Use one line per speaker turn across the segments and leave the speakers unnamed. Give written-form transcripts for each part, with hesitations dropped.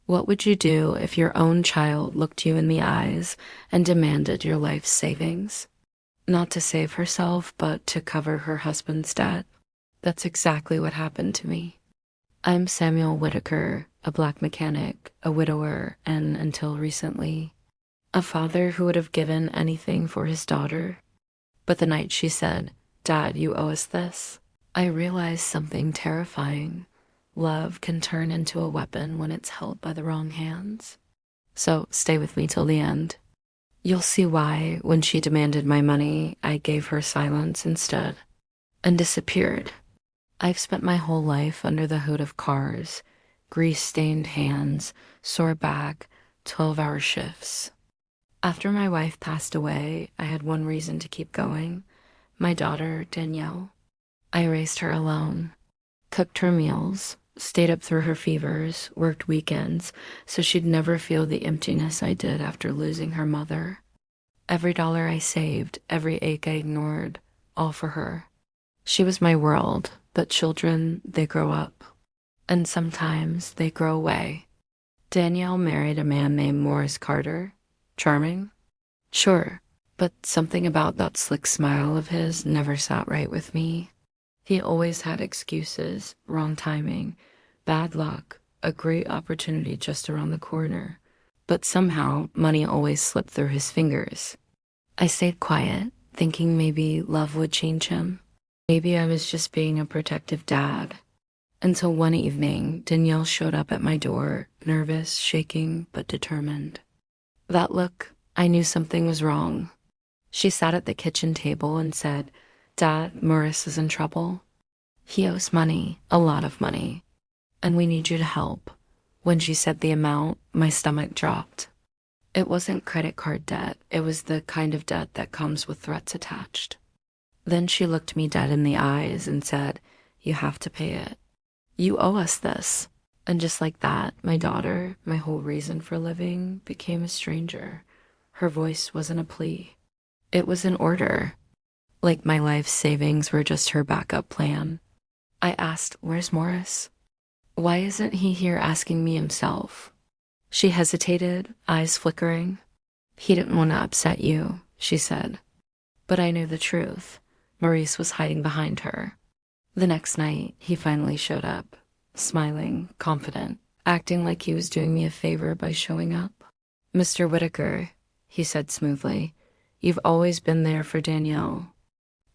What would you do if your own child looked you in the eyes and demanded your life's savings? Not to save herself, but to cover her husband's debt. That's exactly what happened to me. I'm Samuel Whitaker, a black mechanic, a widower, and until recently, a father who would have given anything for his daughter. But the night she said, "Dad, you owe us this," I realized something terrifying. Love can turn into a weapon when it's held by the wrong hands. So stay with me till the end. You'll see why, when she demanded my money, I gave her silence instead and disappeared. I've spent my whole life under the hood of cars, grease-stained hands, sore back, 12-hour shifts. After my wife passed away, I had one reason to keep going: my daughter, Danielle. I raised her alone, cooked her meals, stayed up through her fevers, worked weekends, so she'd never feel the emptiness I did after losing her mother. Every dollar I saved, every ache I ignored, all for her. She was my world, but children, they grow up. And sometimes they grow away. Danielle married a man named Morris Carter. Charming? Sure, but something about that slick smile of his never sat right with me. He always had excuses, wrong timing, bad luck, a great opportunity just around the corner. But somehow, money always slipped through his fingers. I stayed quiet, thinking maybe love would change him. Maybe I was just being a protective dad. Until one evening, Danielle showed up at my door, nervous, shaking, but determined. That look, I knew something was wrong. She sat at the kitchen table and said, "Dad, Morris is in trouble. He owes money, a lot of money, and we need you to help." When she said the amount, my stomach dropped. It wasn't credit card debt. It was the kind of debt that comes with threats attached. Then she looked me dead in the eyes and said, "You have to pay it. You owe us this." And just like that, my daughter, my whole reason for living, became a stranger. Her voice wasn't a plea. It was an order. Like my life savings were just her backup plan. I asked, "Where's Morris? Why isn't he here asking me himself?" She hesitated, eyes flickering. "He didn't want to upset you," she said. But I knew the truth. Maurice was hiding behind her. The next night, he finally showed up, smiling, confident, acting like he was doing me a favor by showing up. "Mr. Whitaker," he said smoothly, "you've always been there for Danielle.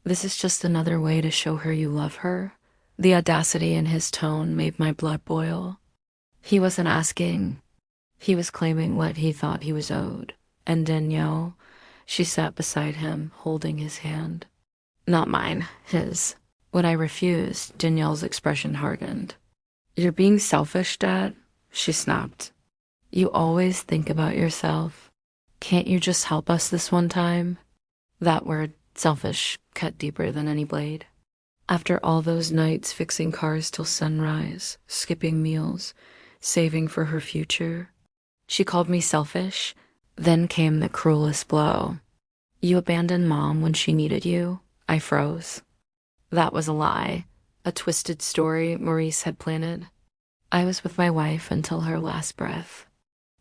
This is just another way to show her you love her." The audacity in his tone made my blood boil. He wasn't asking. He was claiming what he thought he was owed. And Danielle, she sat beside him, holding his hand. Not mine, his. When I refused, Danielle's expression hardened. "You're being selfish, Dad," she snapped. "You always think about yourself. Can't you just help us this one time?" That word, selfish, cut deeper than any blade. After all those nights fixing cars till sunrise, skipping meals, saving for her future, she called me selfish. Then came the cruelest blow. "You abandoned Mom when she needed you." I froze. That was a lie, a twisted story Maurice had planted. I was with my wife until her last breath,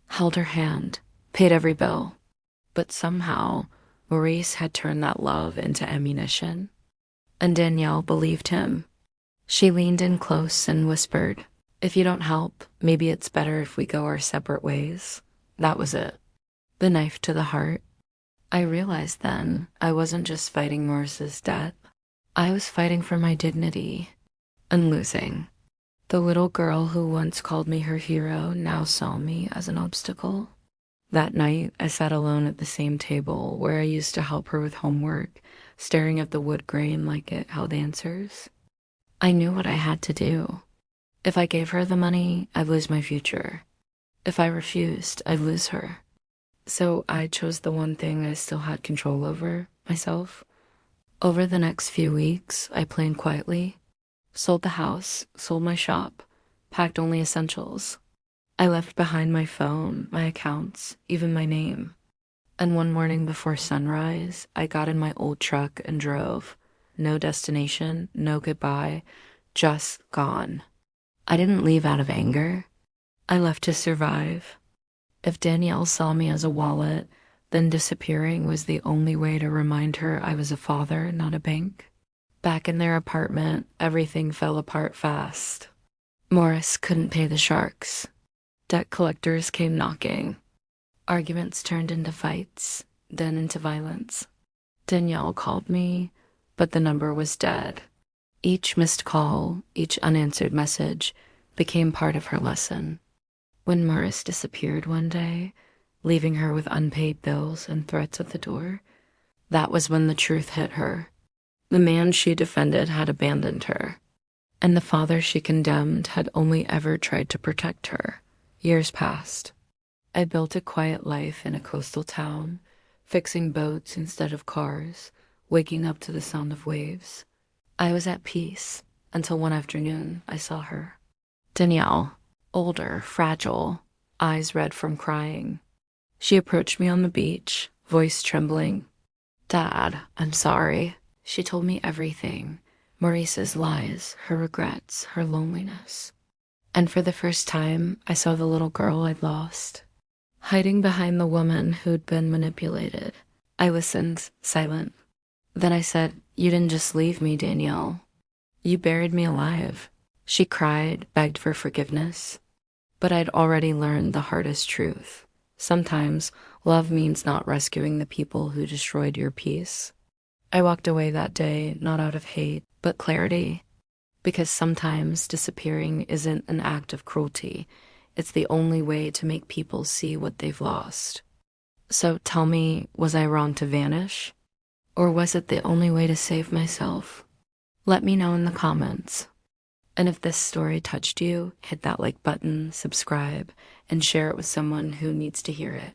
held her hand, paid every bill. But somehow, Maurice had turned that love into ammunition. And Danielle believed him. She leaned in close and whispered, "If you don't help, maybe it's better if we go our separate ways." That was it. The knife to the heart. I realized then I wasn't just fighting Morris's death. I was fighting for my dignity and losing. The little girl who once called me her hero now saw me as an obstacle. That night, I sat alone at the same table where I used to help her with homework, staring at the wood grain like it held answers. I knew what I had to do. If I gave her the money, I'd lose my future. If I refused, I'd lose her. So I chose the one thing I still had control over, myself. Over the next few weeks, I planned quietly, sold the house, sold my shop, packed only essentials. I left behind my phone, my accounts, even my name. And one morning before sunrise, I got in my old truck and drove. No destination, no goodbye, just gone. I didn't leave out of anger. I left to survive. If Danielle saw me as a wallet, then disappearing was the only way to remind her I was a father, not a bank. Back in their apartment, everything fell apart fast. Morris couldn't pay the sharks. Debt collectors came knocking. Arguments turned into fights, then into violence. Danielle called me, but the number was dead. Each missed call, each unanswered message became part of her lesson. When Morris disappeared one day, leaving her with unpaid bills and threats at the door, that was when the truth hit her. The man she defended had abandoned her, and the father she condemned had only ever tried to protect her. Years passed. I built a quiet life in a coastal town, fixing boats instead of cars, waking up to the sound of waves. I was at peace until one afternoon I saw her. Danielle, older, fragile, eyes red from crying. She approached me on the beach, voice trembling. "Dad, I'm sorry." She told me everything. Maurice's lies, her regrets, her loneliness. And for the first time, I saw the little girl I'd lost, hiding behind the woman who'd been manipulated. I listened, silent. Then I said, "You didn't just leave me, Danielle. You buried me alive." She cried, begged for forgiveness. But I'd already learned the hardest truth. Sometimes love means not rescuing the people who destroyed your peace. I walked away that day, not out of hate, but clarity. Because sometimes disappearing isn't an act of cruelty. It's the only way to make people see what they've lost. So tell me, was I wrong to vanish? Or was it the only way to save myself? Let me know in the comments. And if this story touched you, hit that like button, subscribe, and share it with someone who needs to hear it.